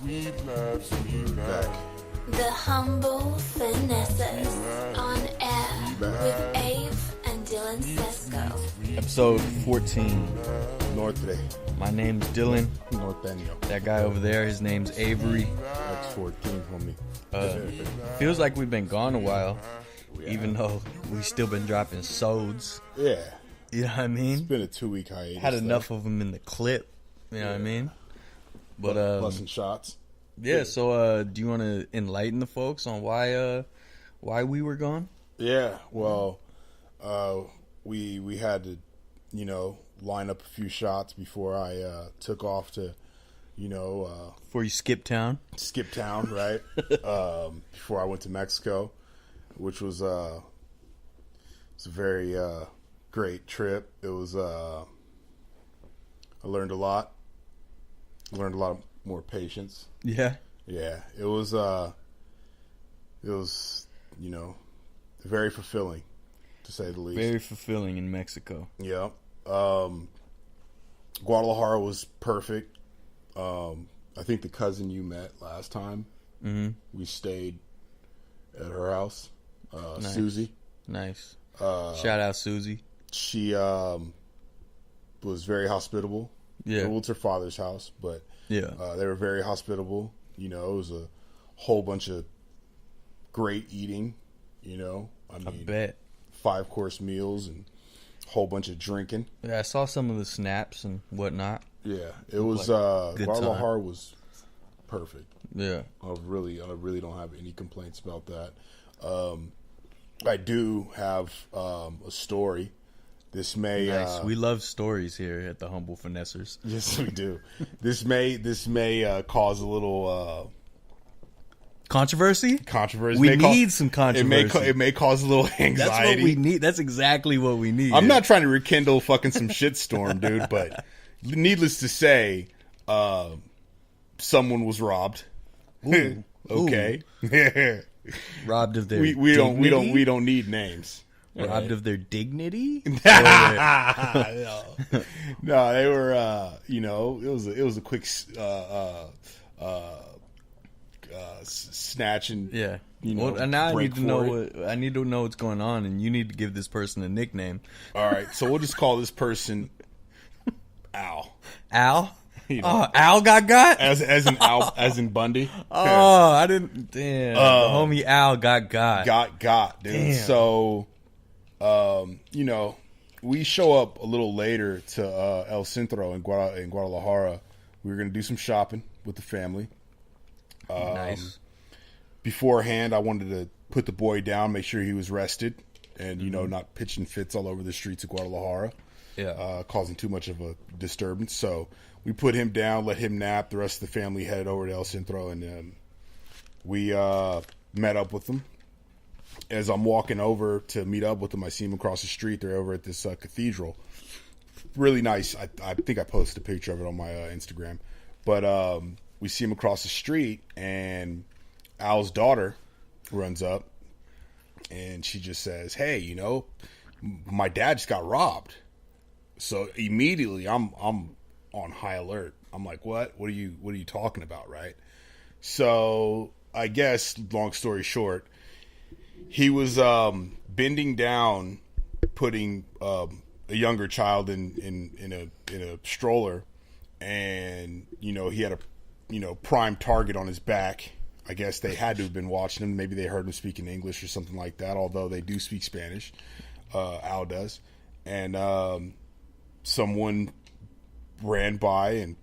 Back. The Humble Finesses on air with Ave and Dylan Sesko. Episode 14. Norte. My name's Dylan. Norteño. That guy over there, his name's Avery. X14, homie. Feels like we've been gone a while, even though we still been dropping sods. Yeah. You know what I mean? It's been a 2-week hiatus. Had enough of them in the clip. You know what I mean? But Plus shots. yeah. So do you want to enlighten the folks on why we were gone? Yeah. Well, we had to, line up a few shots before I took off to, Before you skip town. skip town, right? Before I went to Mexico, which was a very great trip. It was I learned a lot. More patience. Yeah. Yeah, it was very fulfilling, to say the least. Very fulfilling in Mexico. Yeah. Guadalajara was perfect. I think the cousin you met last time, we stayed at her house. Nice. Susie. Nice. Shout out Susie. She was very hospitable. Yeah. Well, it's her father's house, but Yeah. they were very hospitable. It was a whole bunch of great eating. I bet. 5-course meals and a whole bunch of drinking. Yeah, I saw some of the snaps and whatnot. Yeah, it was good Guadalajara was perfect. Yeah. I really don't have any complaints about that. I do have a story. This may Nice. We love stories here at the Humble Finessers. yes, we do. This may cause a little Controversy? controversy. We need some controversy. It may cause a little anxiety. That's what we need. That's exactly what we need. I'm not trying to rekindle fucking some shitstorm, dude, but needless to say, someone was robbed. Ooh. Okay. Robbed of their we don't need names. Robbed of their dignity? No, they were it was a quick snatch and Yeah. And now break I need to know what's going on, and you need to give this person a nickname. All right, so we'll just call this person Al. Al? Oh, Al got? As in Bundy. Oh, I didn't. Damn. The homie Al got. Got, dude. Damn. So, we show up a little later to El Centro in Guadalajara. We were going to do some shopping with the family. Nice. Beforehand, I wanted to put the boy down, make sure he was rested, and, not pitching fits all over the streets of Guadalajara. Yeah. Causing too much of a disturbance. So we put him down, let him nap. The rest of the family headed over to El Centro, and we met up with them. As I'm walking over to meet up with them, I see them across the street. They're over at this cathedral. Really nice. I think I posted a picture of it on my Instagram. But we see him across the street, and Al's daughter runs up, and she just says, "Hey, my dad just got robbed." So immediately I'm on high alert. I'm like, what? What are you talking about, right? So I guess, long story short, he was bending down, putting a younger child in a stroller, and he had a prime target on his back. I guess they had to have been watching him. Maybe they heard him speaking English or something like that. Although they do speak Spanish, Al does, and someone ran by and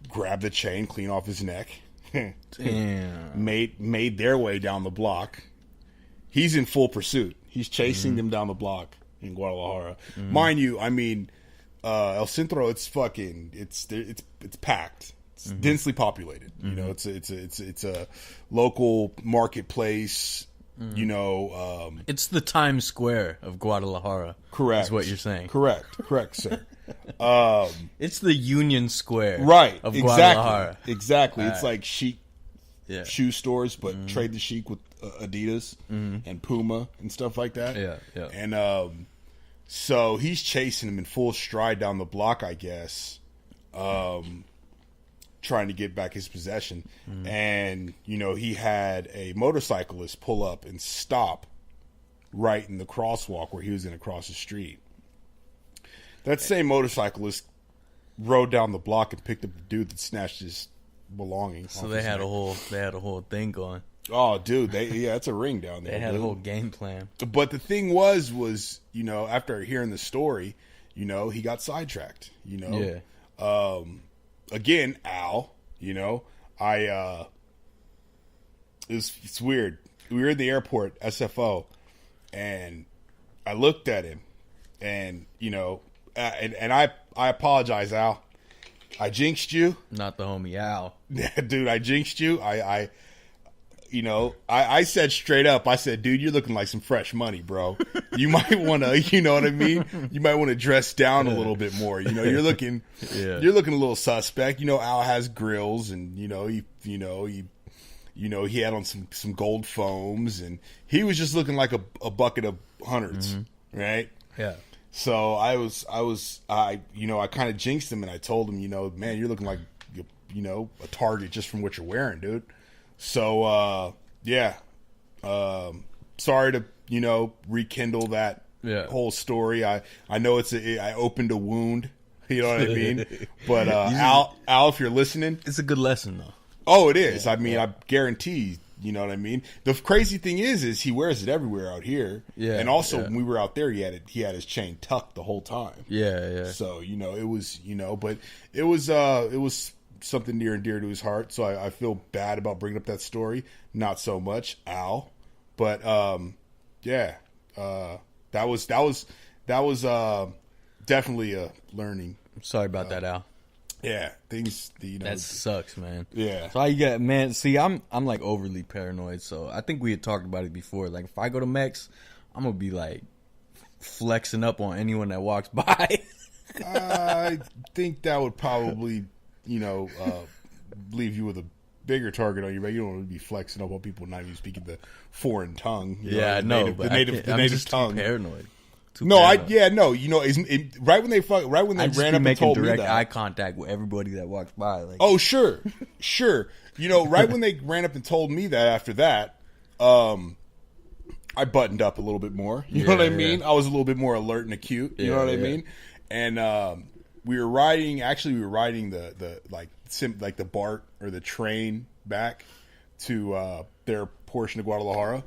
grabbed the chain clean off his neck. Damn. Made their way down the block. He's in full pursuit. He's chasing them down the block in Guadalajara. Mind you, I mean, El Centro, it's packed. It's densely populated. It's a local marketplace. It's the Times Square of Guadalajara. Correct. Is what you're saying. Correct, sir. It's the Union Square, Right. of Guadalajara. Exactly. It's like chic Yeah. shoe stores, but trade the chic with Adidas and Puma and stuff like that. Yeah. And so he's chasing him in full stride down the block, I guess. trying to get back his possession. And, you know, he had a motorcyclist pull up and stop right in the crosswalk where he was going to cross the street. That same motorcyclist rode down the block and picked up the dude that snatched his belongings. So they had a whole thing going. Oh, dude, it's a ring down there. They had a whole game plan. But the thing was, you know, after hearing the story, you know, he got sidetracked, you know. Yeah. Again, Al, you know, it's weird. We were in the airport, SFO, and I looked at him, and, you know, and I apologize, Al. I jinxed you. Not the homie Al. Dude, I jinxed you. You know, I said straight up, I said, dude, you're looking like some fresh money, bro. You might want to, you know what I mean? You might want to dress down a little bit more. You know, you're looking a little suspect. You know, Al has grills, and, you know, he had on some gold foams, and he was just looking like a bucket of hundreds, right? Yeah. So I kind of jinxed him, and I told him, you know, man, you're looking like, you know, a target just from what you're wearing, dude. So, sorry to, you know, rekindle that whole story. I know I opened a wound, you know what I mean? But, Al, if you're listening. It's a good lesson, though. Oh, it is. I mean, I guarantee, you know what I mean? The crazy thing is he wears it everywhere out here. Yeah. And also, when we were out there, he had his chain tucked the whole time. Yeah. So, you know, it was, you know, but it was something near and dear to his heart, so I feel bad about bringing up that story. Not so much, Al, but that was definitely a learning. I'm sorry about that, Al. Yeah, things, you know, that sucks, man. Yeah. So you get, man. See, I'm like overly paranoid. So I think we had talked about it before. Like if I go to Mex, I'm gonna be like flexing up on anyone that walks by. I think that would probably, you know, leave you with a bigger target on your back. You don't want to be flexing up on people not even speaking the foreign tongue. I know, the native tongue. Paranoid. You know, right when they ran up and told me that, direct eye contact with everybody that walks by. Like, oh, sure. You know, right when they ran up and told me that, after that, I buttoned up a little bit more. You know what I mean? I was a little bit more alert and acute. You know what I mean? And we were riding the the BART or the train back to their portion of Guadalajara,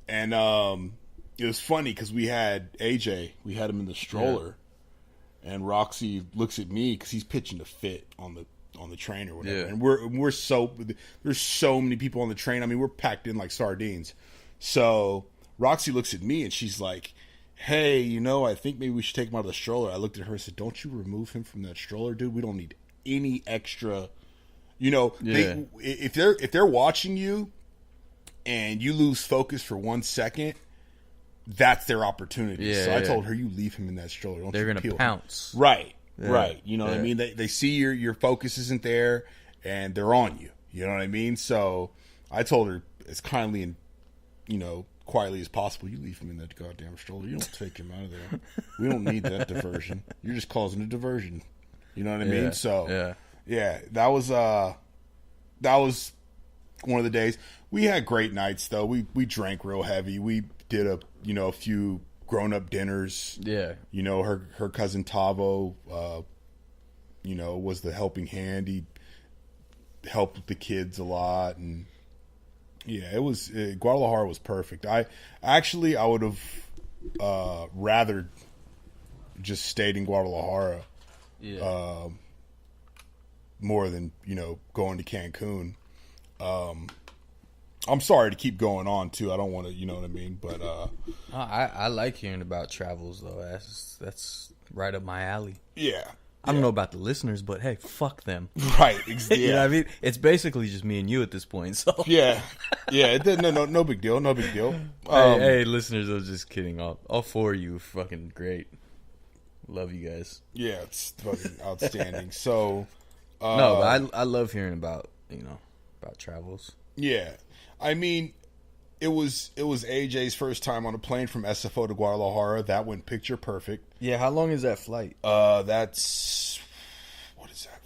and it was funny because we had AJ, we had him in the stroller, and Roxy looks at me because he's pitching a fit on the train or whatever, and there's so many people on the train. I mean, we're packed in like sardines. So Roxy looks at me and she's like, hey, you know, I think maybe we should take him out of the stroller. I looked at her and said, don't you remove him from that stroller, dude. We don't need any extra, you know, if they're watching you and you lose focus for 1 second, that's their opportunity. So I told her, you leave him in that stroller. They're going to pounce. Right. You know what I mean? They see your focus isn't there and they're on you. You know what I mean? So I told her as kindly and, you know, quietly as possible, you leave him in that goddamn stroller. You don't take him out of there. We don't need that diversion. You're just causing a diversion. You know what I mean? So that was one of the days. We had great nights though. We drank real heavy. We did a few grown up dinners. Yeah. You know, her cousin Tavo you know, was the helping hand. He helped with the kids a lot, and Guadalajara was perfect. I would have rather just stayed in Guadalajara more than, you know, going to Cancun. I'm sorry to keep going on too. I don't want to, you know what I mean? But I like hearing about travels though. That's right up my alley. Yeah. I don't know about the listeners, but hey, fuck them. Right. You know what I mean? It's basically just me and you at this point. So yeah. No big deal. No big deal. Hey, listeners, I was just kidding. All four of you are fucking great. Love you guys. Yeah, it's fucking outstanding. So no, but I love hearing about, you know, about travels. Yeah. I mean, it was AJ's first time on a plane from SFO to Guadalajara. That went picture perfect. Yeah, how long is that flight? That's, what is that?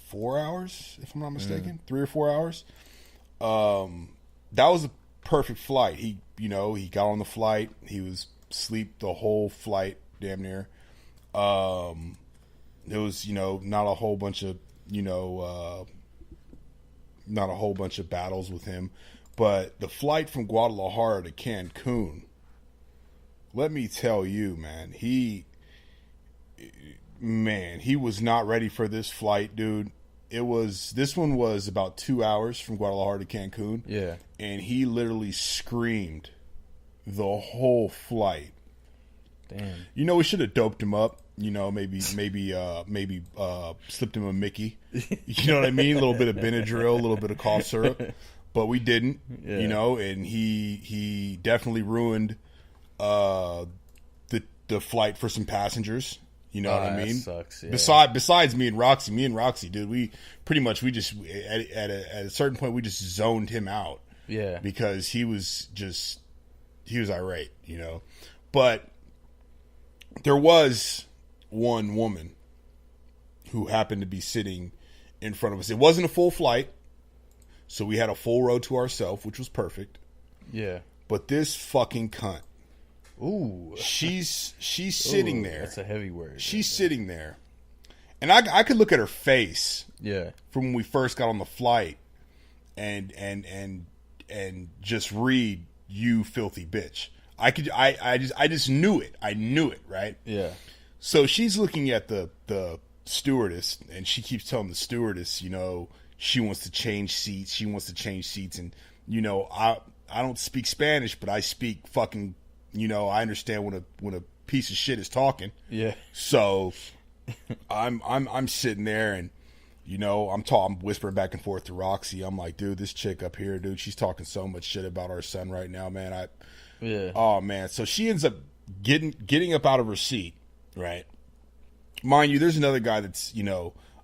4 hours, if I'm not mistaken, 3 or 4 hours. That was a perfect flight. He got on the flight. He was asleep the whole flight, damn near. There was, not a whole bunch of, not a whole bunch of battles with him. But the flight from Guadalajara to Cancun, let me tell you, man, he was not ready for this flight, dude. This one was about 2 hours from Guadalajara to Cancun. Yeah. And he literally screamed the whole flight. Damn. We should have doped him up. Maybe slipped him a Mickey. You know what I mean? A little bit of Benadryl, a little bit of cough syrup. But we didn't, and he definitely ruined the flight for some passengers. You know what I mean? That sucks, yeah. Besides me and Roxy, dude, we just at a certain point we just zoned him out. Yeah. Because he was irate, But there was one woman who happened to be sitting in front of us. It wasn't a full flight, so we had a full row to ourselves, which was perfect. Yeah. But this fucking cunt. Ooh. She's sitting there. That's a heavy word. She's sitting there. And I could look at her face. Yeah. From when we first got on the flight and just read, "You filthy bitch." I just knew it. I knew it, right? Yeah. So she's looking at the stewardess, and she keeps telling the stewardess, she wants to change seats. She wants to change seats, and I don't speak Spanish, but I speak fucking, I understand when a piece of shit is talking. Yeah. So I'm sitting there, and I'm whispering back and forth to Roxy. I'm like, dude, this chick up here, dude, she's talking so much shit about our son right now, man. Yeah. Oh man. So she ends up getting up out of her seat, right? Mind you, there's another guy that's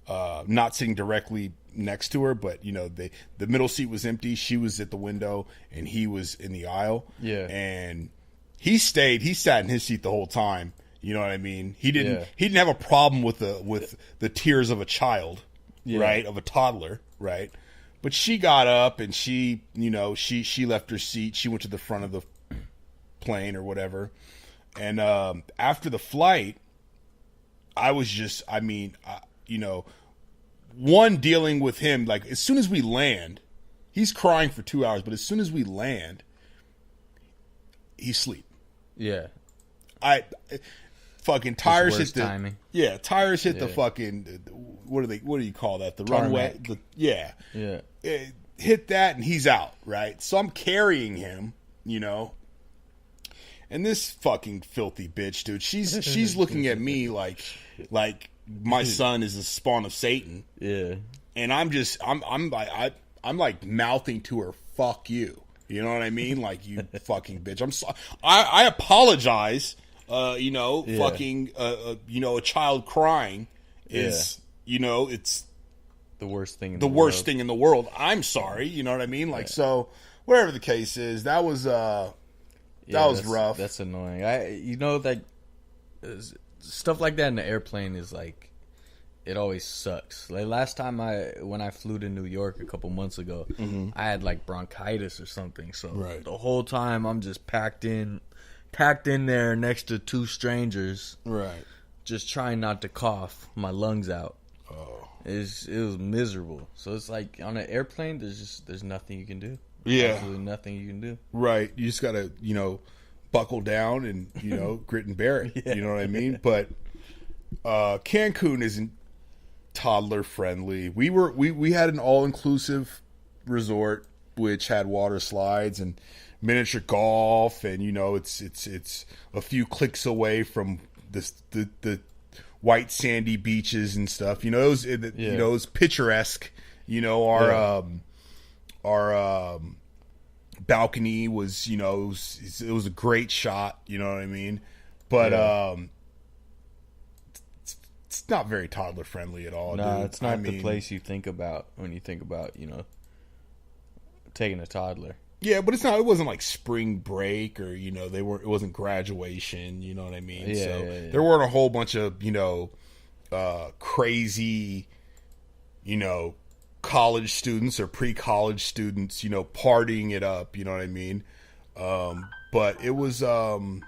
not sitting directly next to her, but the middle seat was empty. She was at the window, and he was in the aisle. Yeah. And he sat in his seat the whole time. You know what I mean? He didn't have a problem with the tears of a child, right? Of a toddler, right? But she got up and she left her seat. She went to the front of the plane or whatever. And after the flight, I was just, one, dealing with him, like, as soon as we land, he's crying for 2 hours, but as soon as we land, he's asleep. Yeah. Fucking tires hit the timing. Yeah, tires hit the fucking, what do you call that? The runway. Yeah. It hit that and he's out, right? So I'm carrying him, and this fucking filthy bitch, dude, she's looking at me like my son is a spawn of Satan. Yeah. And I'm like mouthing to her, "Fuck you." You know what I mean? Like, you fucking bitch. I apologize. Fucking a child crying is it's the worst thing in the worst thing in the world. I'm sorry, you know what I mean? Like, so whatever the case is, that was rough. That's annoying. That stuff like that in the airplane is like, it always sucks. Like last time when I flew to New York a couple months ago, I had like bronchitis or something. So the whole time I'm just packed in there next to two strangers, right? Just trying not to cough my lungs out. Oh, it was miserable. So it's like on an airplane, there's nothing you can do. Yeah, absolutely nothing you can do. Right, you just gotta buckle down and grit and bear it. You know what I mean? But Cancun isn't toddler friendly. We had an all inclusive resort which had water slides and miniature golf, and it's a few clicks away from the white sandy beaches and stuff. It was picturesque. Our balcony was it was a great shot. You know what I mean? But it's not very toddler friendly at all. No, dude. it's not the place you think about when you think about taking a toddler. Yeah, but it wasn't like spring break or it wasn't graduation, you know what I mean? Yeah, so there weren't a whole bunch of crazy college students or pre-college students, partying it up. You know what I mean? But it was definitely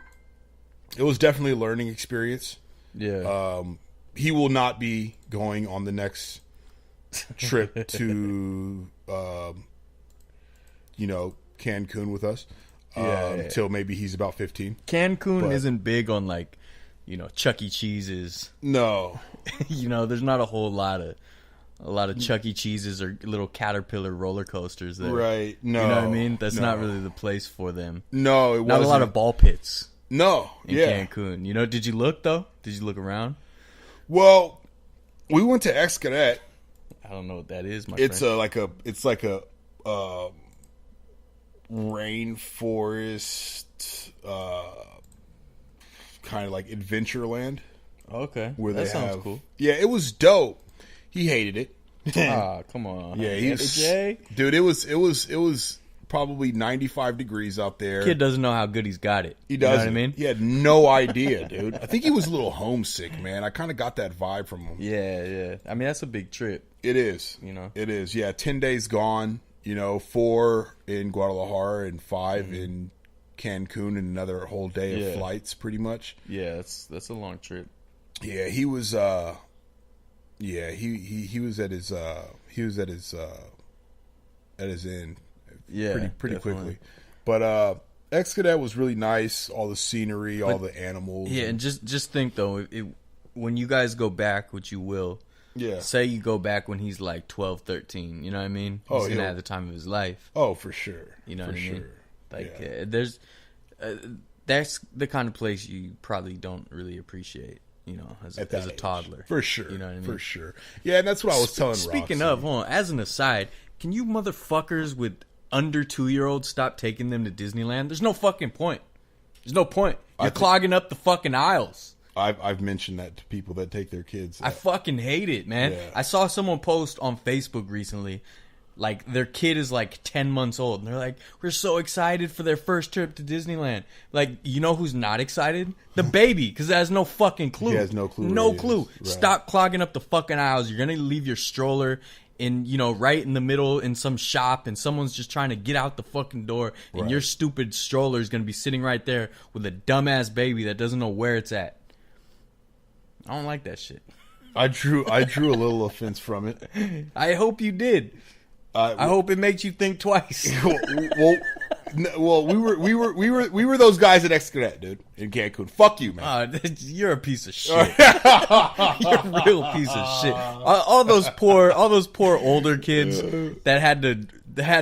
a learning experience. Yeah. He will not be going on the next trip to, Cancun with us. Till maybe he's about 15. Cancun isn't big on Chuck E. Cheese's. No. There's not a lot of Chuck E. Cheese's or little Caterpillar roller coasters there. Right. No. You know what I mean? That's not really the place for them. No, it wasn't. Not a lot of ball pits. No. In Cancun. Did you look though? Did you look around? Well, we went to Xcaret. I don't know what that is, my It's friend. it's like a rainforest kind of like Adventureland. Okay. Where that they sounds have, cool. Yeah, it was dope. He hated it. Come on. Yeah, he was, Jay. dude, it was probably 95 degrees out there. Kid doesn't know how good he's got it. He doesn't. You know what I mean? He had no idea, dude. I think he was a little homesick, man. I kind of got that vibe from him. Yeah. I mean, that's a big trip. It is. It is. Yeah, 10 days gone. 4 in Guadalajara and 5 in Cancun, and another whole day of flights, pretty much. Yeah, that's a long trip. Yeah, he was. He was at his end. Yeah, pretty quickly. But Xcadet was really nice. All the scenery, all the animals. Yeah, and just think though, when you guys go back, which you will. Yeah. Say you go back when he's like 12, 13, you know what I mean? He's going to have the time of his life. Oh, for sure. You know what I mean? Like, yeah. That's the kind of place you probably don't really appreciate, as a toddler. For sure. You know what I mean? For sure. Yeah, and that's what I was telling Speaking Roxy. of, hold on, as an aside, can you motherfuckers with under 2-year-olds stop taking them to Disneyland? There's no fucking point. There's no point. You're clogging up the fucking aisles. I've mentioned that to people that take their kids. I fucking hate it, man. Yeah. I saw someone post on Facebook recently, like their kid is like 10 months old, and they're like, "We're so excited for their first trip to Disneyland." Like, you know who's not excited? The baby, because it has no fucking clue. He has no clue. No clue. Right. Stop clogging up the fucking aisles. You're gonna leave your stroller in, right in the middle in some shop, and someone's just trying to get out the fucking door, and your stupid stroller is gonna be sitting right there with a dumbass baby that doesn't know where it's at. I don't like that shit. I drew a little offense from it. I hope you did. I hope it makes you think twice. Well, we were those guys at Xcaret, dude, in Cancun. Fuck you, man. You're a piece of shit. You're a real piece of shit. All those poor older kids that had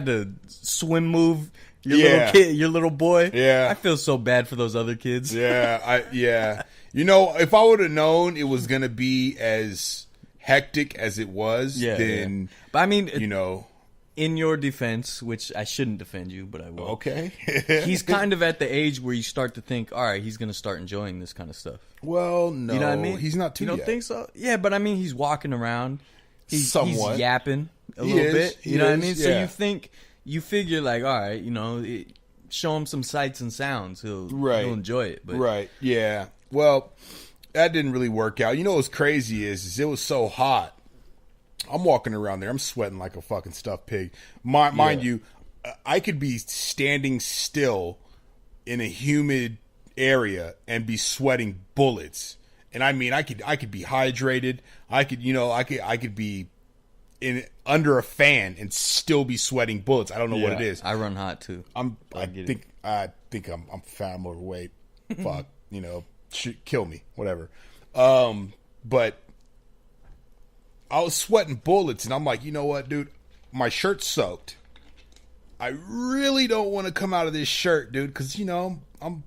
to swim move your little boy. Yeah, I feel so bad for those other kids. Yeah. If I would have known it was gonna be as hectic as it was, then But I mean, in your defense, which I shouldn't defend you, but I will. Okay. He's kind of at the age where you start to think, all right, he's going to start enjoying this kind of stuff. Well, no. You know what I mean? He's not too You don't yet. think so? Yeah, but I mean, he's walking around. He's Somewhat. yapping a He little is. bit. He You know what I is, mean? yeah. So you figure like, all right, show him some sights and sounds. He'll enjoy it. But Right. Yeah. Well, that didn't really work out. You know what's crazy is it was so hot. I'm walking around there. I'm sweating like a fucking stuffed pig. Mind you, I could be standing still in a humid area and be sweating bullets. And I mean, I could be hydrated. I could be under a fan and still be sweating bullets. I don't know what it is. I run hot too. I think I'm fat. I'm overweight. Fuck, kill me, whatever. But I was sweating bullets, and I'm like, you know what, dude? My shirt's soaked. I really don't want to come out of this shirt, dude, because I'm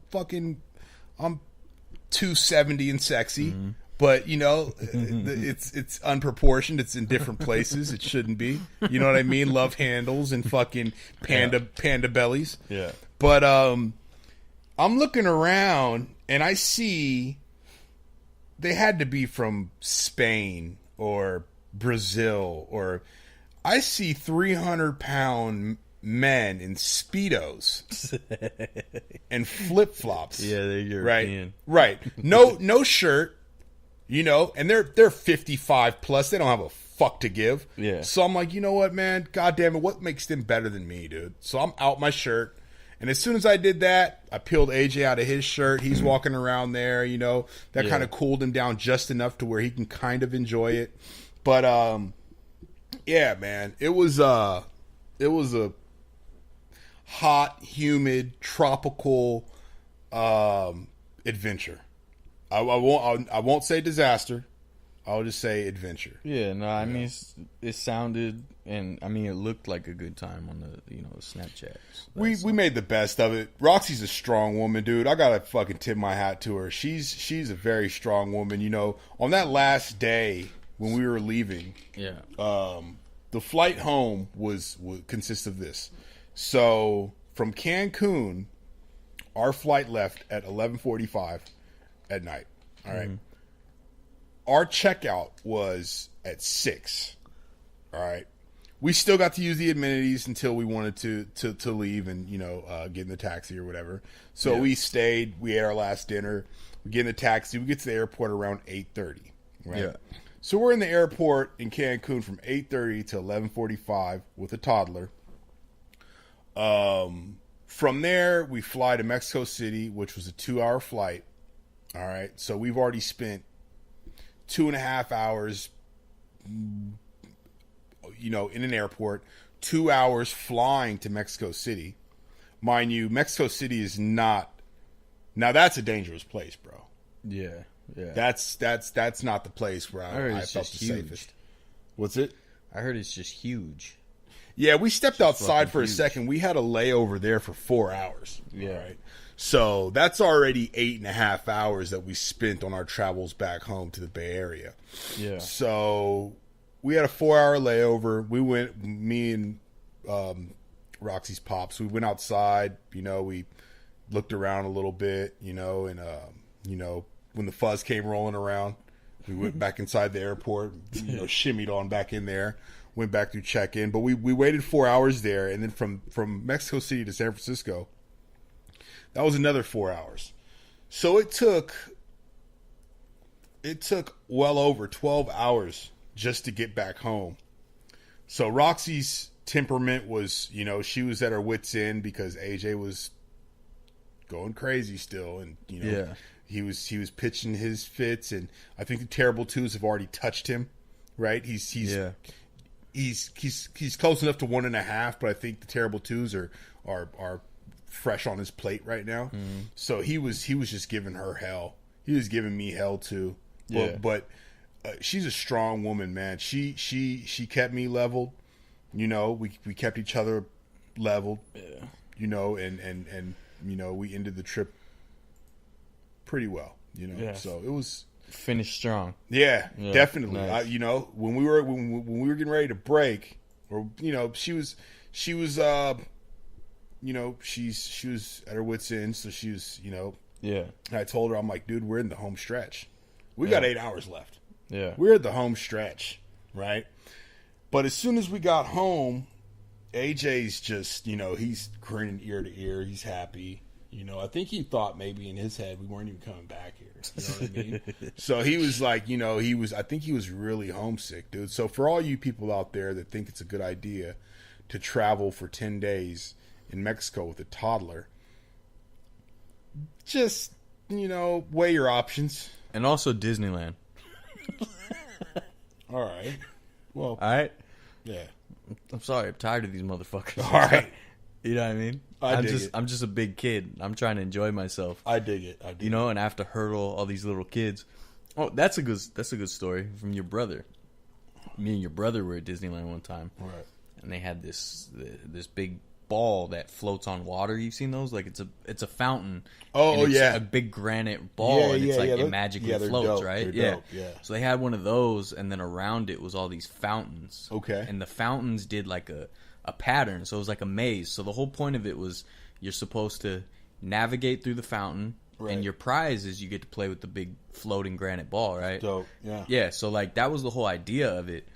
270 and sexy. Mm-hmm. But it's unproportioned. It's in different places. It shouldn't be. You know what I mean? Love handles and fucking panda bellies. Yeah. But I'm looking around and I see they had to be from Spain or Brazil, or I see 300-pound men in Speedos and flip-flops. Yeah, they're European. Right. No shirt, and they're 55 plus. They don't have a fuck to give. Yeah. So I'm like, you know what, man? God damn it, what makes them better than me, dude? So I'm out my shirt. And as soon as I did that, I peeled AJ out of his shirt. He's walking around there, you know. That kind of cooled him down just enough to where he can kind of enjoy it. But yeah, man, it was a hot, humid, tropical adventure. I won't say disaster. I'll just say adventure. Yeah, no, I mean it sounded, and I mean it looked like a good time on the Snapchats. We made the best of it. Roxy's a strong woman, dude. I gotta fucking tip my hat to her. She's a very strong woman. You know, on that last day when we were leaving, the flight home would consist of this. So from Cancun, our flight left at 11:45 at night. All right. Our checkout was at 6. All right. We still got to use the amenities until we wanted to leave and, get in the taxi or whatever. So we stayed. We ate our last dinner. We get in the taxi. We get to the airport around 8:30. Right. Yeah. So we're in the airport in Cancun from 8:30 to 11:45 with a toddler. From there, we fly to Mexico City, which was a 2-hour flight. All right. So we've already spent 2.5 hours, in an airport, 2 hours flying to Mexico City. Mind you, Mexico City is not, now that's a dangerous place, bro. Yeah. Yeah. That's not the place where I felt the safest. What's it? I heard it's just huge. Yeah, we stepped outside for a second. We had a layover there for 4 hours. Yeah. Right? So that's already 8.5 hours that we spent on our travels back home to the Bay Area. Yeah. So we had a 4-hour layover. We went, me and Roxy's pops, we went outside. We looked around a little bit, and when the fuzz came rolling around, we went back inside the airport, shimmied on back in there. Went back through check-in, but we waited 4 hours there, and then from Mexico City to San Francisco, that was another 4 hours. So it took well over 12 hours just to get back home. So Roxy's temperament was, she was at her wit's end because AJ was going crazy still, and he was pitching his fits, and I think the terrible twos have already touched him, right? He's close enough to 1.5, but I think the terrible twos are fresh on his plate right now. So he was just giving her hell. He was giving me hell too. Yeah. But she's a strong woman, man. She kept me leveled. We kept each other leveled. Yeah. And we ended the trip pretty well. Yeah. So it was. Finished strong. Yeah, definitely. Nice. When we were getting ready to break, or she was she was at her wit's end, so she was Yeah. And I told her, I'm like, dude, we're in the home stretch. We got 8 hours left. Yeah. We're at the home stretch, right? But as soon as we got home, AJ's just he's grinning ear to ear. He's happy. I think he thought maybe in his head we weren't even coming back here. You know what I mean? So he was like, I think he was really homesick, dude. So for all you people out there that think it's a good idea to travel for 10 days in Mexico with a toddler, just, weigh your options. And also Disneyland. All right. Well. All right? Yeah. I'm sorry. I'm tired of these motherfuckers. All right. You know what I mean? I'm just a big kid. I'm trying to enjoy myself. I dig it. And I have to hurdle all these little kids. Oh, that's a good story from your brother. Me and your brother were at Disneyland one time. Right. And they had this big ball that floats on water. You've seen those? Like it's a fountain. Oh, yeah. A big granite ball, and it's it magically floats, dope. right? They're dope. Yeah. So they had one of those, and then around it was all these fountains. Okay. And the fountains did like a pattern, so it was like a maze. So the whole point of it was you're supposed to navigate through the fountain, right. And your prize is you get to play with the big floating granite ball, right? Dope, yeah. Yeah, so like that was the whole idea of it.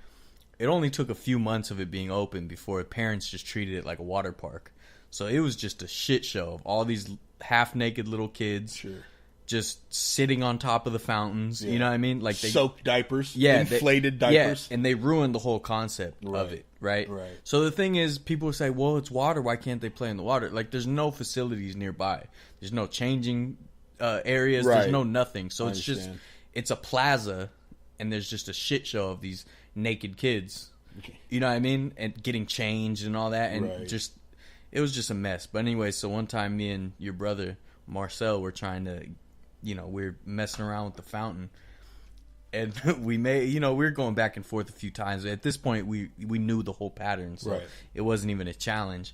It only took a few months of it being open before parents just treated it like a water park. So it was just a shit show of all these half-naked little kids. Sure. just sitting on top of the fountains. Yeah. You know what I mean? Like they soaked diapers, inflated diapers. Yeah, and they ruined the whole concept of it, right? Right. So the thing is, people say, well, it's water. Why can't they play in the water? Like, there's no facilities nearby. There's no changing areas. Right. There's no nothing. So it's a plaza, and there's just a shit show of these naked kids. You know what I mean? And getting changed and all that. And it was just a mess. But anyway, so one time me and your brother, Marcel, were trying to, we're messing around with the fountain. And we were going back and forth a few times. At this point, we knew the whole pattern. So it wasn't even a challenge.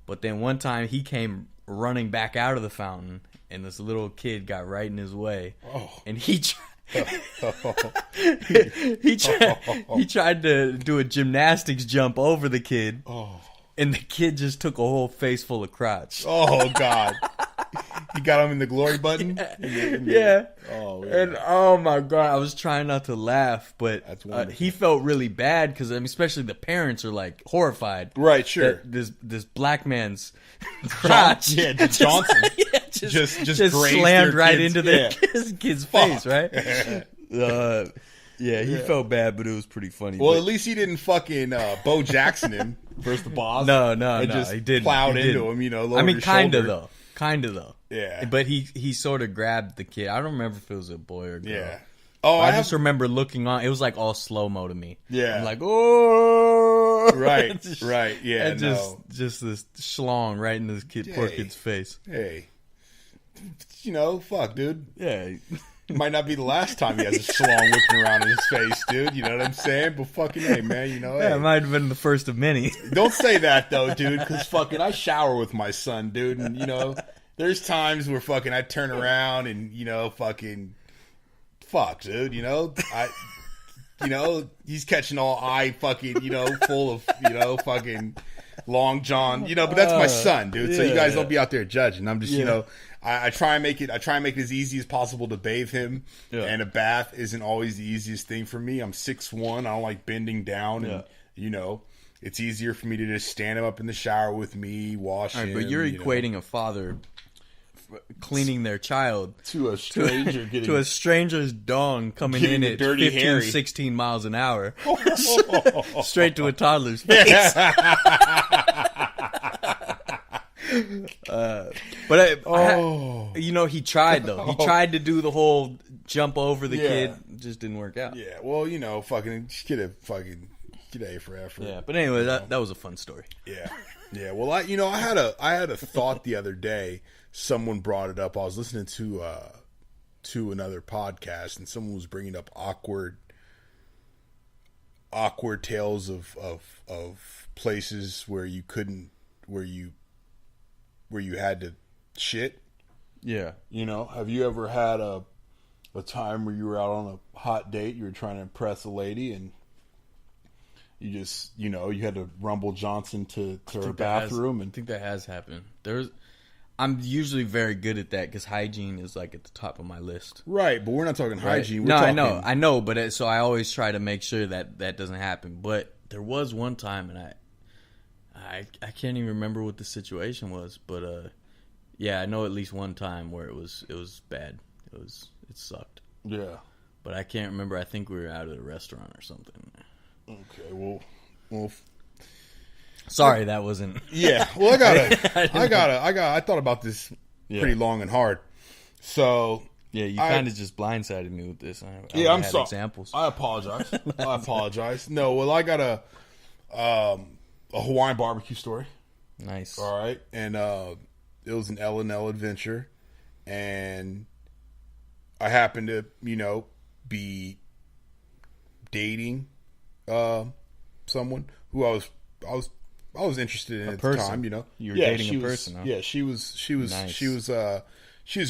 But then one time he came running back out of the fountain, and this little kid got right in his way. Oh. And he tried to do a gymnastics jump over the kid. Oh. And the kid just took a whole face full of crotch. Oh, God. You got him in the glory button? Yeah. Oh, yeah. And oh my God, I was trying not to laugh, but he felt really bad because especially the parents are like horrified. Right, sure. This black man's crotch, Johnson, just slammed right into the kid's face, right? He felt bad, but it was pretty funny. Well, at least he didn't fucking Bo Jackson him versus the boss. No, just he didn't. Plowed into him, I mean, kind of though. Yeah. But he sort of grabbed the kid. I don't remember if it was a boy or a girl. Yeah. Oh, I just remember looking on. It was like all slow mo to me. Yeah. I'm like, oh. Right. Right. Yeah. And just this schlong right in this poor kid's face. Hey. Fuck, dude. Yeah. It might not be the last time he has a schlong whipping around in his face, dude. You know what I'm saying? But fucking, hey, man, it might have been the first of many. Don't say that, though, dude, because fucking I shower with my son, dude. And, there's times where fucking I turn around and, fucking, fuck, dude, he's catching all eye fucking, full of, fucking long john, but that's my son, dude. So you guys don't be out there judging. I'm just, I try and make it as easy as possible to bathe him, and a bath isn't always the easiest thing for me. I'm 6'1", I don't like bending down, and it's easier for me to just stand him up in the shower with me, wash him. But you're equating a father cleaning their child to a stranger, to a stranger's dong coming in at 15, Harry. 16 miles an hour, straight to a toddler's face. He tried though. He tried to do the whole jump over the kid. It just didn't work out. Yeah. Well, fucking get A for effort. Yeah. But anyway, that was a fun story. Yeah. Yeah. Well, I had a thought the other day. Someone brought it up. I was listening to another podcast, and someone was bringing up awkward tales of places where you had to shit. Yeah. Have you ever had a time where you were out on a hot date, you were trying to impress a lady, and you just, you had to rumble Johnson to her bathroom? I think that has happened. I'm usually very good at that because hygiene is like at the top of my list. Right, but we're not talking hygiene. We're talking... I know, but so I always try to make sure that doesn't happen. But there was one time, and I can't even remember what the situation was, but I know at least one time where it was bad. It sucked. Yeah, but I can't remember. I think we were out at a restaurant or something. Okay, well. Sorry, that wasn't. Yeah, well, I thought about this pretty long and hard. So yeah, you kind of just blindsided me with this. I'm sorry. Examples. I apologize. No, well, I got a Hawaiian barbecue story. Nice. All right, and it was an L&L adventure, and I happened to be dating someone who I was interested in at the time, You were dating a person, huh? Yeah, she was Nice. she was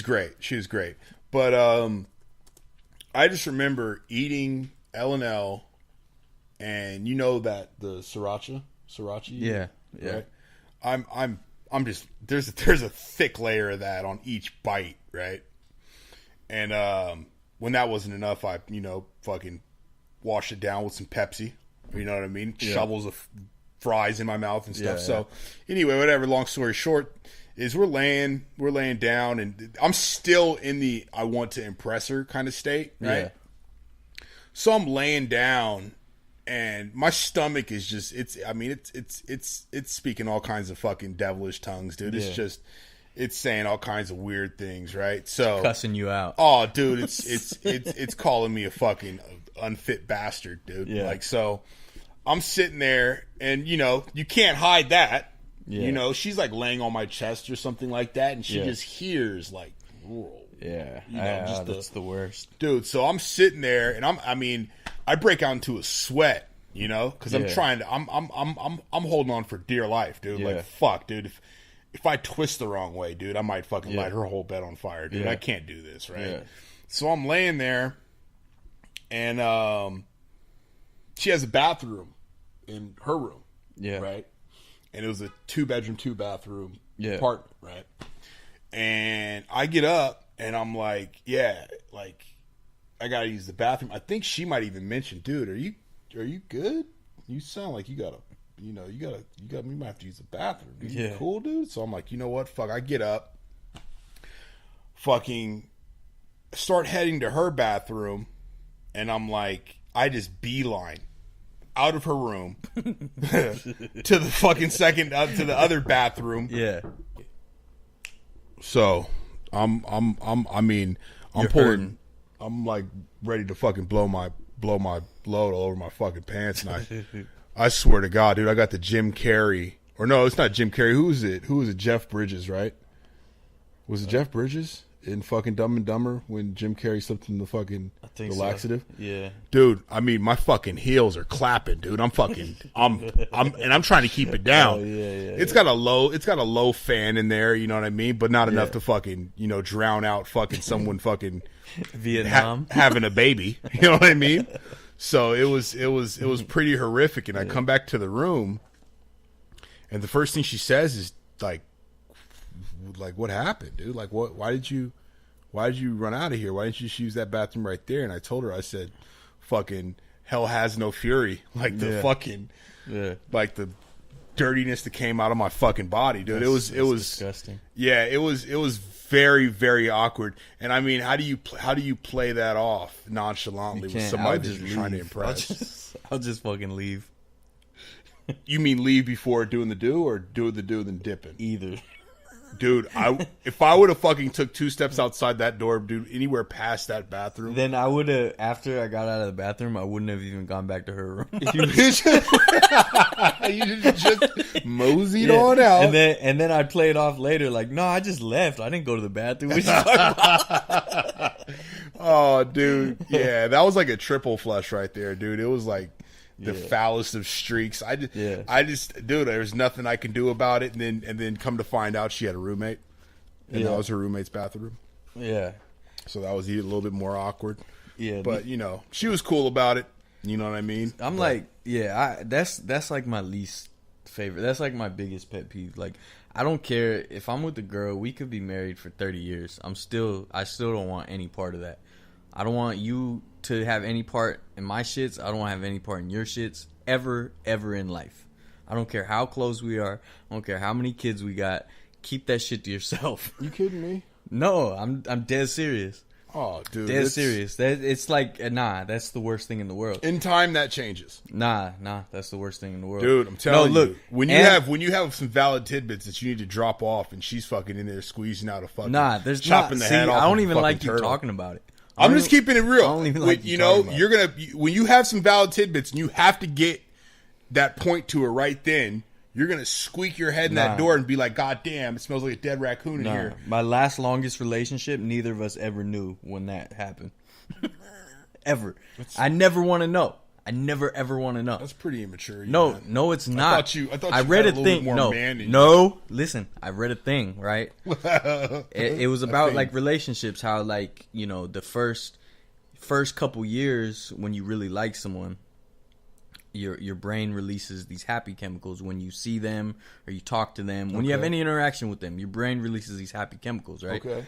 great. She was great. But I just remember eating L&L, and that the sriracha. Yeah. Right? I'm just there's a thick layer of that on each bite, right? And when that wasn't enough, I fucking washed it down with some Pepsi. You know what I mean? Yeah. Shovels of fries in my mouth and stuff. So anyway, whatever. Long story short, is we're laying down, and I'm still in the I want to impress her kind of state, right? Yeah. So I'm laying down, and my stomach is just it's speaking all kinds of fucking devilish tongues, dude. It's just it's saying all kinds of weird things, right? So cussing you out. Oh, dude, it's calling me a fucking unfit bastard, dude. Yeah. Like, so I'm sitting there, and you can't hide that. Yeah. She's like laying on my chest or something like that, and she just hears like, whoa. Yeah, that's the worst, dude. So I'm sitting there, and I break out into a sweat, because I'm trying to, I'm holding on for dear life, dude. Yeah. Like, fuck, dude. If I twist the wrong way, dude, I might fucking light her whole bed on fire, dude. Yeah. I can't do this, right? Yeah. So I'm laying there, and she has a bathroom in her room, right? And it was a 2-bedroom, 2-bathroom apartment, right? And I get up, and I'm like, I gotta use the bathroom. I think she might even mention, dude, are you good? You sound like you might have to use the bathroom. Dude, you cool, dude? So I'm like, you know what? Fuck, I get up, fucking start heading to her bathroom, and I'm like, I just beeline out of her room to the fucking to the other bathroom. Yeah. So I'm pulling. Hurting. I'm like ready to fucking blow my load all over my fucking pants, and I swear to God, dude, I got the Jim Carrey, or no, it's not Jim Carrey. Who was it? Jeff Bridges, right? Was it Jeff Bridges in fucking Dumb and Dumber when Jim Carrey slipped in the laxative? So. Yeah. Dude, my fucking heels are clapping, dude. I'm trying to keep it down. Oh, yeah. It's got a low fan in there, you know what I mean? But not enough to fucking, drown out fucking someone fucking Vietnam having a baby. You know what I mean? So it was pretty horrific, and I come back to the room, and the first thing she says is like what happened, dude? Like, why did you run out of here? Why didn't you just use that bathroom right there? And I told her, I said, fucking hell has no fury. Like the fucking like the dirtiness that came out of my fucking body, dude. It was disgusting. Yeah, it was very, very awkward. And how do you play that off nonchalantly with somebody that you're trying to impress? I'll just fucking leave. You mean leave before doing the do, or do the do then dipping? Either. Dude, if I would have fucking took 2 steps outside that door, dude, anywhere past that bathroom, then I would have. After I got out of the bathroom, I wouldn't have even gone back to her room. You just moseyed on out, and then I'd play it off later, like, no, I just left. I didn't go to the bathroom. Oh, dude, yeah, that was like a triple flush right there, dude. It was like the foulest of streaks. I just, dude, there's nothing I can do about it. And then come to find out, she had a roommate, and that was her roommate's bathroom. Yeah. So that was a little bit more awkward. Yeah. But she was cool about it. You know what I mean? That's like my least favorite. That's like my biggest pet peeve. Like, I don't care if I'm with a girl. We could be married for 30 years. I still don't want any part of that. I don't want you to have any part in my shits. I don't want to have any part in your shits ever in life. I don't care how close we are. I don't care how many kids we got. Keep that shit to yourself. You kidding me? No, I'm dead serious. Oh, dude, dead serious. It's like, nah, that's the worst thing in the world. In time, that changes. Nah, that's the worst thing in the world, dude. I'm telling you, when you have some valid tidbits that you need to drop off, and she's fucking in there squeezing out a fucking there's chopping the head off. I don't even like you talking about it. I'm just keeping it real. I don't even like you're gonna when you have some valid tidbits and you have to get that point to her right then. You're gonna squeak your head in that door and be like, "God damn, it smells like a dead raccoon in here." My longest relationship, neither of us ever knew when that happened. Ever. I never want to know. I never ever want to know. That's pretty immature. No, it's not. I thought you read a thing. Listen, I read a thing. Right. it was about like relationships. How like the first couple years when you really like someone, your brain releases these happy chemicals when you see them or you talk to them. When you have any interaction with them, your brain releases these happy chemicals. Right. Okay.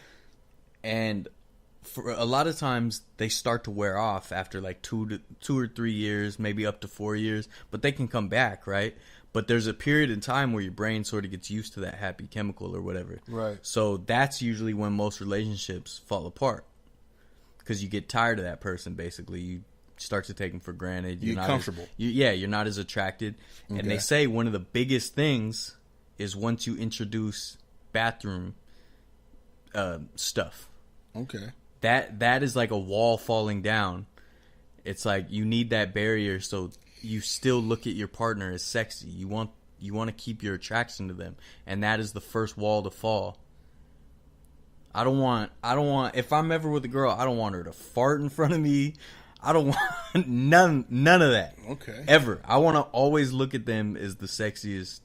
And for a lot of times they start to wear off after like 2 or 3 years, maybe up to 4 years, but they can come back, right? But there's a period in time where your brain sort of gets used to that happy chemical or whatever. Right. So that's usually when most relationships fall apart. Because you get tired of that person, basically. You start to take them for granted. You're not comfortable. You're not as attracted. Okay. And they say one of the biggest things is once you introduce bathroom stuff. Okay. That is like a wall falling down. It's like you need that barrier so you still look at your partner as sexy. You want to keep your attraction to them, and that is the first wall to fall. I don't want if I'm ever with a girl, I don't want her to fart in front of me. I don't want none of that. Okay. Ever. I want to always look at them as the sexiest,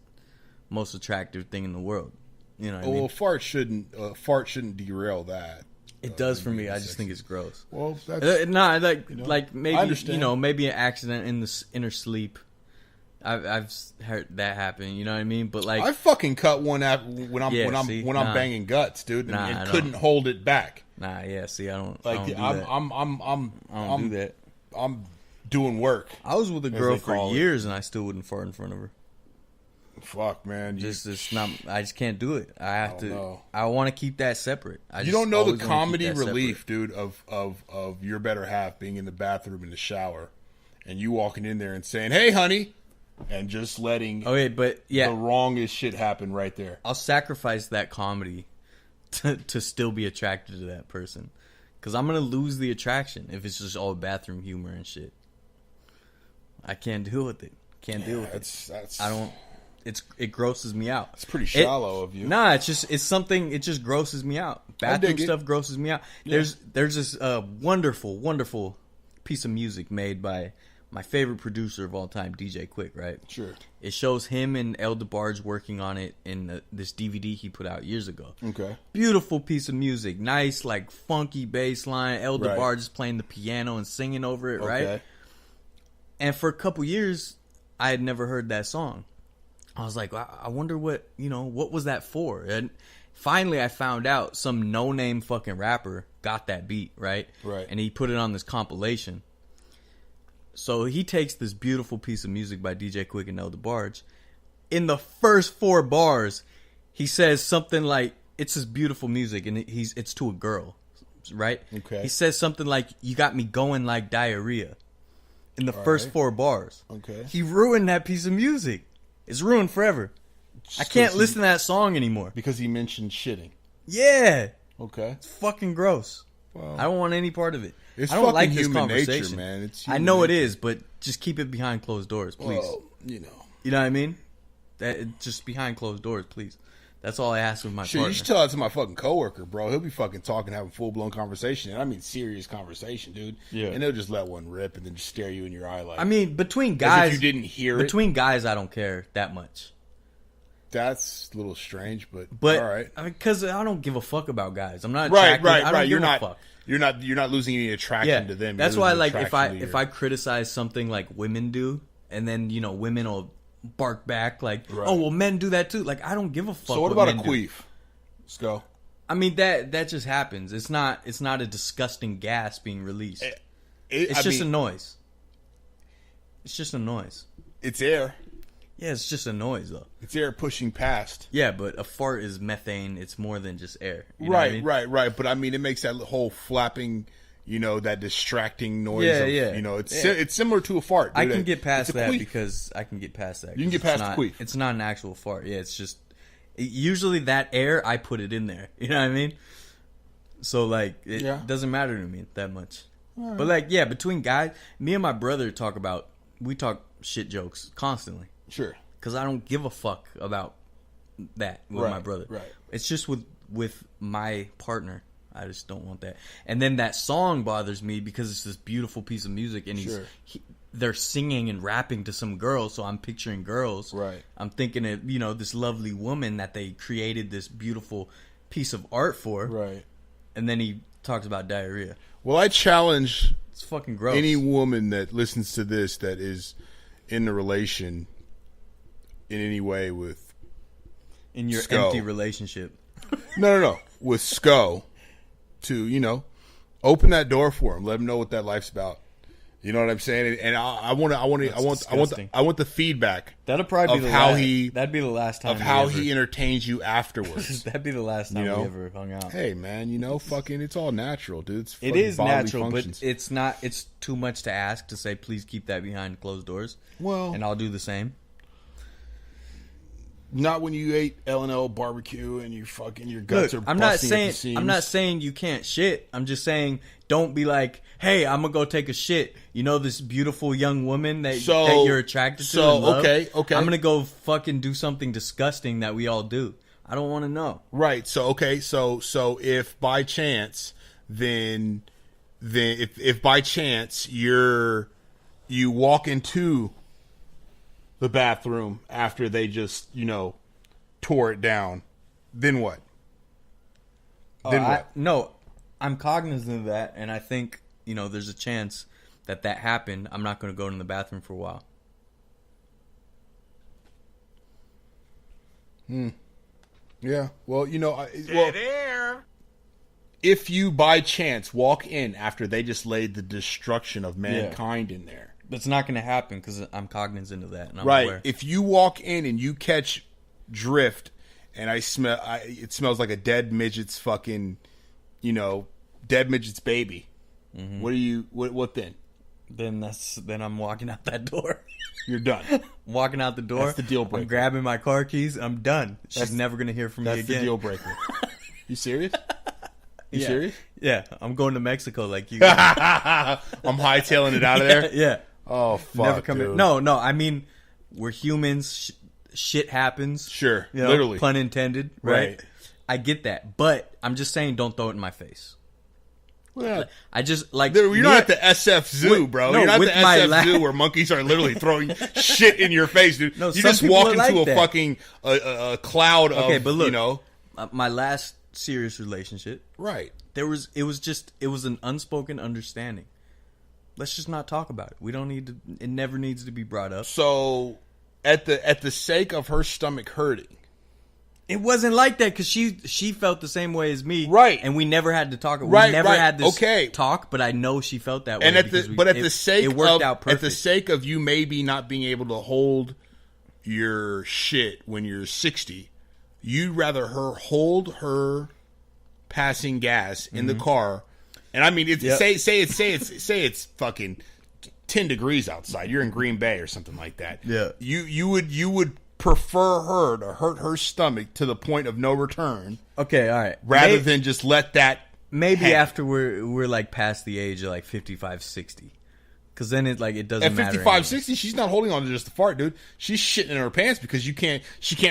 most attractive thing in the world. You know what I mean? Fart shouldn't derail that. It does for me. I just think it's gross. Well, that's like maybe I understand. Maybe an accident in her sleep. I've heard that happen. You know what I mean? But like, I fucking cut one out when I'm banging guts, dude, and couldn't hold it back. Nah, yeah. See, I don't like. I don't do I'm that. I don't do that. I'm doing work. I was with a girl for years, and I still wouldn't fart in front of her. Fuck, man. It's not. I just can't do it. I have to. Know. I want to keep that separate. You don't know the comedy relief, dude, of your better half being in the bathroom in the shower, and you walking in there and saying, "Hey, honey," and just letting the wrongest shit happen right there. I'll sacrifice that comedy to still be attracted to that person, because I'm gonna lose the attraction if it's just all bathroom humor and shit. I can't deal with it. Can't deal with it. I don't. It grosses me out. It's pretty shallow of you. Nah, it's something. It just grosses me out. Bathroom stuff grosses me out. Yeah. There's this wonderful piece of music made by my favorite producer of all time, DJ Quick. Right? Sure. It shows him and El DeBarge working on it in this DVD he put out years ago. Okay. Beautiful piece of music, nice like funky bass line. El DeBarge is playing the piano and singing over it. Okay. Right. And for a couple years, I had never heard that song. I was like, I wonder what was that for? And finally I found out some no-name fucking rapper got that beat, right? Right. And he put it on this compilation. So he takes this beautiful piece of music by DJ Quick and El DeBarge. In the first 4 bars, he says something like, it's this beautiful music, and it's to a girl, right? Okay. He says something like, you got me going like diarrhea. In the first 4 bars. Okay. He ruined that piece of music. It's ruined forever. I can't listen to that song anymore. Because he mentioned shitting. Yeah. Okay. It's fucking gross. Well, I don't want any part of it. It's I don't like this human conversation, nature, man. It's I know it is, but just keep it behind closed doors, please. Well, you know what I mean? Just behind closed doors, please. That's all I ask of my partner. You should tell that to my fucking coworker, bro. He'll be fucking talking, having full blown conversation, and I mean serious conversation, dude. Yeah. And they'll just let one rip and then just stare you in your eye like. I mean, between guys, as if you didn't hear it. Between guys, I don't care that much. That's a little strange, but all right. Because I don't give a fuck about guys. I'm not attracted. Right. You're not. You're not losing any attraction to them. That's why, like, if I criticize something like women do, and then women will bark back like, oh well, men do that too. Like, I don't give a fuck. So what about a queef? Let's go. I mean that just happens. It's not a disgusting gas being released. It's just a noise. It's just a noise. It's air. Yeah, it's just a noise though. It's air pushing past. Yeah, but a fart is methane. It's more than just air. You know right, what I mean? right. But I mean, it makes that whole flapping, that distracting noise. It's similar to a fart. Dude. I can get past that because I can get past that. You can get past the queef. It's not an actual fart. Yeah, it's just usually that air. I put it in there. You know what I mean? So like, it doesn't matter to me that much. Right. But like, between guys, me and my brother talk shit jokes constantly. Sure. Because I don't give a fuck about that with my brother. Right. It's just with my partner. I just don't want that. And then that song bothers me because it's this beautiful piece of music, and they're singing and rapping to some girls, so I'm picturing girls. Right. I'm thinking of, this lovely woman that they created this beautiful piece of art for. Right. And then he talks about diarrhea. Well, I challenge it's fucking gross. Any woman that listens to this that is in a relation in any way with in your empty relationship. No. With SCO to, Open that door for them. Let them know what that life's about. You know what I'm saying? And I want the feedback. That'll probably of be how that'd be the last time of how he entertains you afterwards. That'd be the last time we ever hung out. Hey man, fucking it's all natural, dude. It is natural, but it's not. It's too much to ask to say. Please keep that behind closed doors. Well, and I'll do the same. Not when you ate L&L barbecue and your guts are busting I'm at the seams. I'm not saying you can't shit. I'm just saying don't be like, hey, I'm gonna go take a shit. You know this beautiful young woman that you're attracted to. And love? Okay. I'm gonna go fucking do something disgusting that we all do. I don't want to know. Right. So if by chance, then if by chance you walk into the bathroom after they just, tore it down, then what? No, I'm cognizant of that, and I think, there's a chance that happened. I'm not going to go in the bathroom for a while. Yeah. Well, if you by chance walk in after they just laid the destruction of mankind in there. That's not going to happen because I'm cognizant of that. And I'm right. aware. If you walk in and you catch drift and it smells like a dead midget's fucking, dead midget's baby. Mm-hmm. What then? Then I'm walking out that door. You're done. Walking out the door. That's the deal breaker. I'm grabbing my car keys. I'm done. She's never going to hear from me again. That's the deal breaker. You serious? You serious? Yeah. I'm going to Mexico like you. I'm hightailing it out of there? Yeah. Oh, fuck, dude. No. I mean, we're humans. Shit happens. Sure. Literally. Pun intended. Right? I get that. But I'm just saying don't throw it in my face. Well, I just like... You're not at the SF Zoo, bro. You're not at the SF Zoo where monkeys are literally throwing shit in your face, dude. No, you just walk into a fucking a cloud of, but look, my last serious relationship... Right. It was an unspoken understanding. Let's just not talk about it. We don't need to. It never needs to be brought up. So, at the sake of her stomach hurting, it wasn't like that because she felt the same way as me, right? And we never had to talk. We right, never had this talk. But I know she felt that way. And at the sake of you maybe not being able to hold your shit when you're 60, you'd rather her hold her passing gas in the car. And I mean, say it's fucking 10 degrees outside. You're in Green Bay or something like that. Yeah. You would prefer her to hurt her stomach to the point of no return. Okay, all right. Rather than just let that hang. After we're like past the age of like 55, 60. Because then it doesn't at matter. At 55, 60, she's not holding on to just the fart, dude. She's shitting in her pants because she can't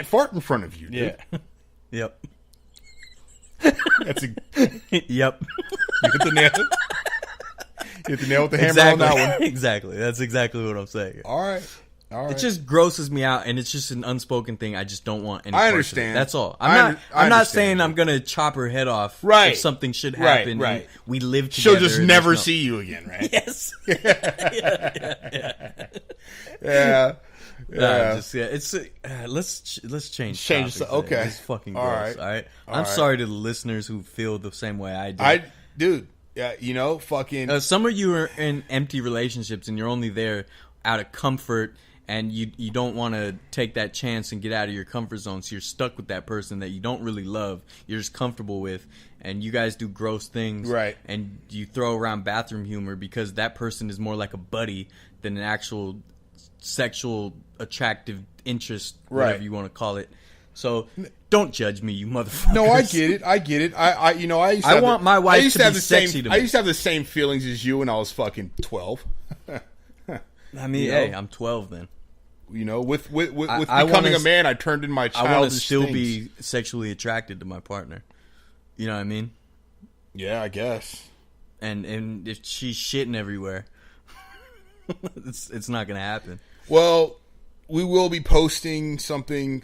fart in front of you, dude. Yeah. Yep. That's Yep. You hit the nail. You hit the nail with the hammer on that one. Exactly. That's exactly what I'm saying. All right. It just grosses me out, and it's just an unspoken thing. I just don't want any. I understand. That's all. I'm not saying I'm gonna chop her head off. Right. If something should happen. Right. We live together. She'll just never see you again, right? Yes. Yeah. Let's change. Change. Okay. It's fucking gross. All right. I'm sorry to the listeners who feel the same way I do. Dude. Yeah. Fucking. Some of you are in empty relationships and you're only there out of comfort, and you don't want to take that chance and get out of your comfort zone. So you're stuck with that person that you don't really love. You're just comfortable with, and you guys do gross things. Right. And you throw around bathroom humor because that person is more like a buddy than an actual sexual attractive interest, whatever you want to call it. So don't judge me, you motherfuckers. No, I get it. I want my wife to be sexy to me. I used to have the same feelings as you when I was fucking 12. I mean, hey, I'm 12 then. With becoming a man, I turned in my childish I want to still things. be sexually attracted to my partner. You know what I mean? Yeah, I guess. And if she's shitting everywhere, it's not gonna happen. Well, we will be posting something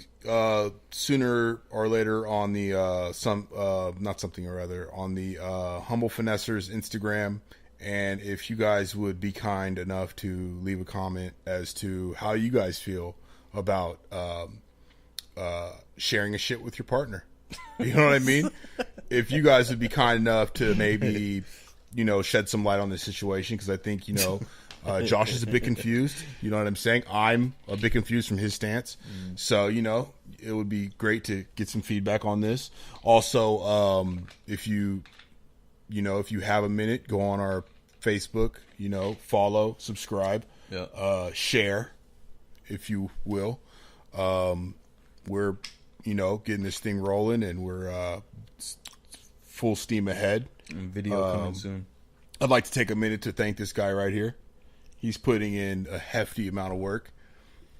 sooner or later on the on the Humble Finessers Instagram. And if you guys would be kind enough to leave a comment as to how you guys feel about sharing a shit with your partner. You know what I mean? If you guys would be kind enough to maybe, shed some light on this situation because I think, Josh is a bit confused. You know what I'm saying? I'm a bit confused from his stance. So, it would be great to get some feedback on this. Also, if you have a minute, go on our Facebook, follow, subscribe, share, if you will. We're, getting this thing rolling and we're full steam ahead. And video coming soon. I'd like to take a minute to thank this guy right here. He's putting in a hefty amount of work.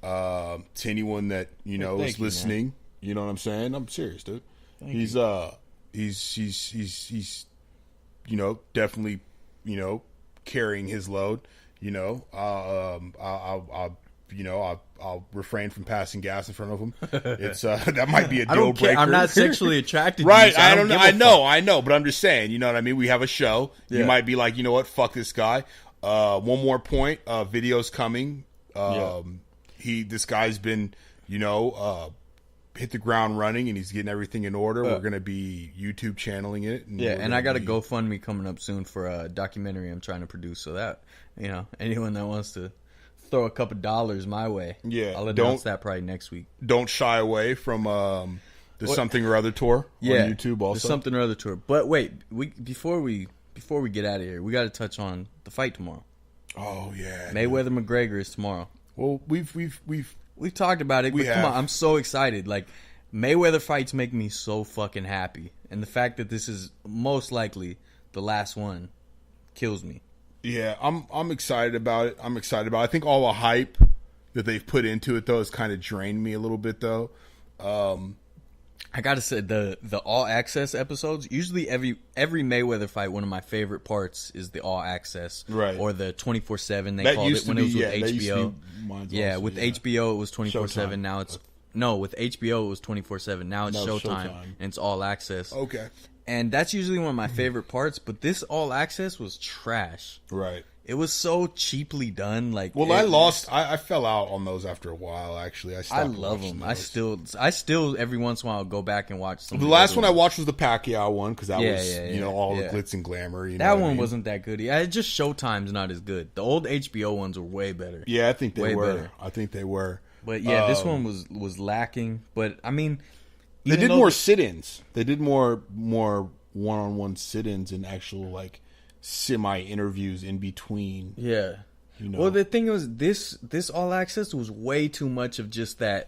To anyone that is listening, you know what I'm saying? I'm serious, dude. He's definitely carrying his load. I'll refrain from passing gas in front of him. It's that might be a deal breaker. I'm not sexually attracted to right? you, so I know, but I'm just saying. You know what I mean? We have a show. Yeah. You might be like, you know what? Fuck this guy. One more point. Video's coming. This guy's been, hit the ground running, and he's getting everything in order. We're gonna be YouTube channeling it. And I got a GoFundMe coming up soon for a documentary I'm trying to produce. So that anyone that wants to throw a couple dollars my way, I'll announce that probably next week. Don't shy away from the Something or Other tour on YouTube. Also, the Something or Other tour. But wait, before we get out of here, we got to touch on the fight tomorrow. Oh yeah, Mayweather McGregor is tomorrow. Well, we've talked about it. Come on, I'm so excited. Like, Mayweather fights make me so fucking happy, and the fact that this is most likely the last one kills me. Yeah, I'm excited about it. I think all the hype that they've put into it though has kind of drained me a little bit though. I gotta say the All Access episodes. Usually every Mayweather fight, one of my favorite parts is the All Access, right? Or the 24/7. They called it when it was with HBO. Yeah, with HBO it was 24/7. Now it's with HBO it was 24/7. Now it's Showtime, and it's All Access. Okay. And that's usually one of my favorite parts, but this All Access was trash. Right. It was so cheaply done. I fell out on those after a while. Actually, I love them. Those. I still every once in a while go back and watch some. The last one I watched was the Pacquiao one because that was all the glitz and glamour. That one wasn't that good. Yeah, it's just Showtime's not as good. The old HBO ones were way better. Yeah, I think they were. Better. I think they were. But yeah, this one was lacking. But I mean. They did more sit-ins. They did more one-on-one sit-ins and actual semi-interviews in between. Yeah. Well, the thing was, this All Access was way too much of just the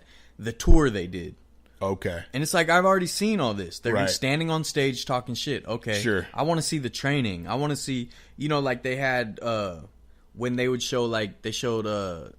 tour they did. Okay. And it's like, I've already seen all this. They're standing on stage talking shit. Okay. Sure. I want to see the training. I want to see, they had, when they would show, they showed,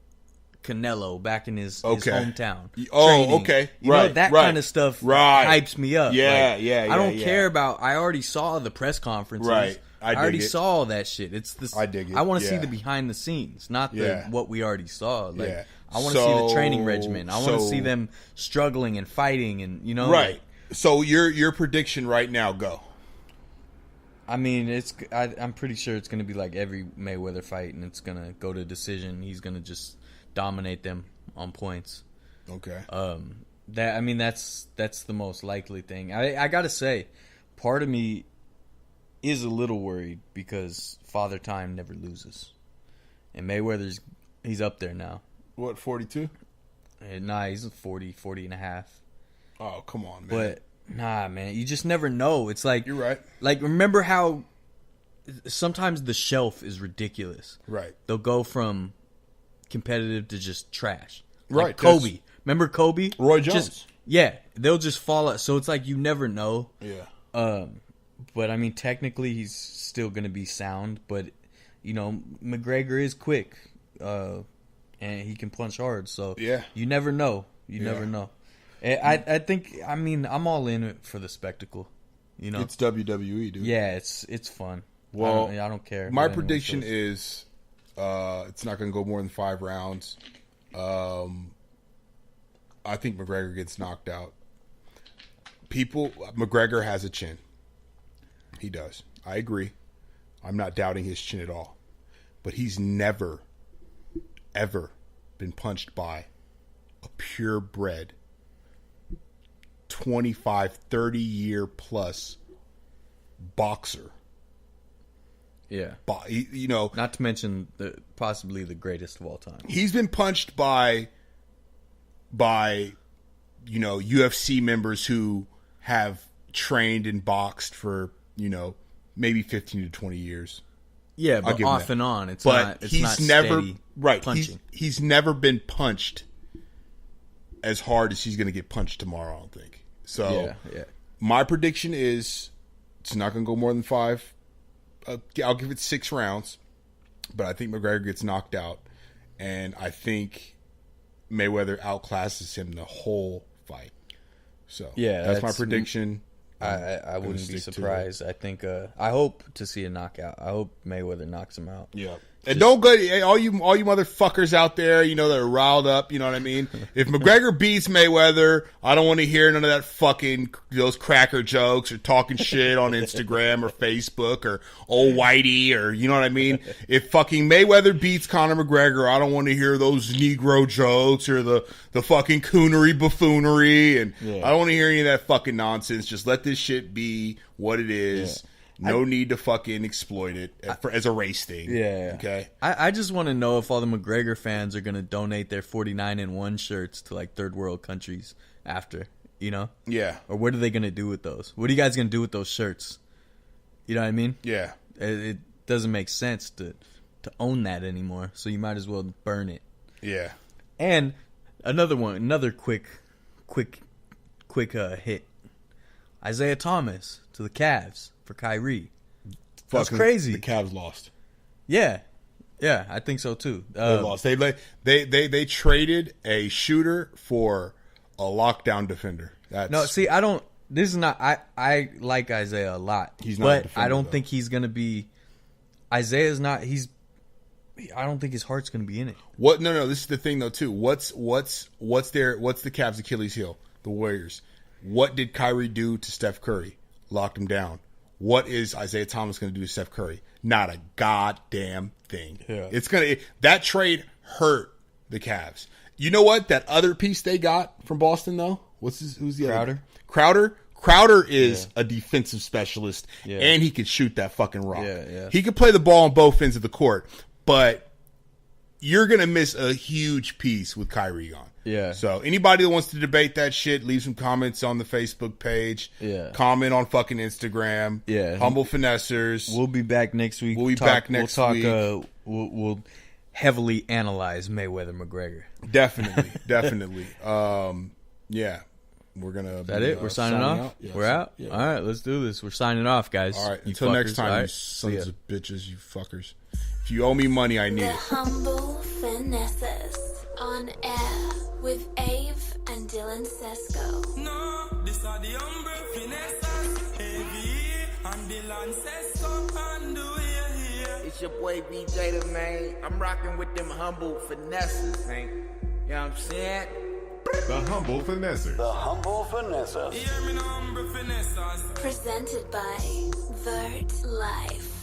Canelo back in his hometown. Oh, training. Okay. That kind of stuff hypes me up. Yeah, I don't care about. I already saw the press conferences. Right. I already saw all that shit. It's this. I dig it. I want to see the behind the scenes, not what we already saw. I want to see the training regimen. I want to see them struggling and fighting, and Right. So your prediction right now, go. I mean, I'm pretty sure it's going to be like every Mayweather fight, and it's going to go to decision. He's going to just dominate them on points. Okay. That's the most likely thing. I gotta say, part of me is a little worried because Father Time never loses, and he's up there now. What, 42? Nah, he's 40 and a half. Oh, come on, man. But nah, man, you just never know. It's like, you're right. Like, remember how sometimes the shelf is ridiculous. Right. They'll go from competitive to just trash. Right. Kobe. Remember Kobe? Roy Jones. They'll just fall out. So it's like you never know. Yeah. But I mean, technically he's still going to be sound. But, McGregor is quick. And he can punch hard. So you never know. You never know. I think, I'm all in it for the spectacle. It's WWE, dude. Yeah, it's fun. Well, I don't care. My prediction is it's not going to go more than 5 rounds. I think McGregor gets knocked out. McGregor has a chin. He does. I agree. I'm not doubting his chin at all. But he's never, ever been punched by a purebred 25, 30-year plus boxer Yeah. You know, not to mention possibly the greatest of all time. He's been punched by you know, UFC members who have trained and boxed for, you know, maybe 15 to 20 years. Yeah, but off and on, it's but not. It's he's not never steady right. punching. He's never been punched as hard as he's going to get punched tomorrow. I don't think so. Yeah. My prediction is it's not going to go more than 5. I'll give it 6 rounds, but I think McGregor gets knocked out, and I think Mayweather outclasses him the whole fight. So yeah, that's my prediction. I wouldn't be surprised. I think I hope to see a knockout. I hope Mayweather knocks him out. Yeah. And don't go, all you motherfuckers out there, you know, that are riled up, you know what I mean? If McGregor beats Mayweather, I don't want to hear none of that fucking, those cracker jokes or talking shit on Instagram or Facebook or old Whitey or, you know what I mean? If fucking Mayweather beats Conor McGregor, I don't want to hear those Negro jokes or the fucking coonery buffoonery. And I don't want to hear any of that fucking nonsense. Just let this shit be what it is. Yeah. No need to fucking exploit it as a race thing. Yeah. Okay. I just want to know if all the McGregor fans are going to donate their 49-1 shirts to like third world countries after, you know? Yeah. Or what are they going to do with those? What are you guys going to do with those shirts? You know what I mean? Yeah. It doesn't make sense to own that anymore. So you might as well burn it. Yeah. And another quick hit. Isaiah Thomas to the Cavs. For Kyrie. That's crazy. The Cavs lost. Yeah, I think so too. They lost. They traded a shooter for a lockdown defender. No, see, I don't. This is not. I like Isaiah a lot. He's not, but a defender, I don't though. think he's gonna be. Isaiah's not. I don't think his heart's gonna be in it. What? No. This is the thing though too. What's the Cavs' Achilles heel? The Warriors. What did Kyrie do to Steph Curry? Locked him down. What is Isaiah Thomas going to do to Steph Curry? Not a goddamn thing. Yeah. That trade hurt the Cavs. You know what? That other piece they got from Boston though? Who's the other? Crowder is a defensive specialist, and he can shoot that fucking rock. Yeah. He can play the ball on both ends of the court, but you're going to miss a huge piece with Kyrie gone. Yeah. So anybody that wants to debate that shit, leave some comments on the Facebook page. Yeah. Comment on fucking Instagram. Yeah. Humble Finessers. We'll be back next week. We'll heavily analyze Mayweather McGregor. Definitely. Yeah. We're gonna. Is that it? We're signing off. Yeah, we're out. Yeah. All right, let's do this. We're signing off, guys. All right. Until next time, you sons of bitches, you fuckers. If you owe me money, I need it. The Humble Finesses on air with Ave and Dylan Sesko. No, this are the Humble Finesses. Ave and Dylan Sesko, and we're here. It's your boy BJ the man. I'm rocking with them Humble Finesses, man. You know what I'm saying? The Humble Finessers. The Humble Finesses. Hear me, Humble Finesses. Presented by Vert Life.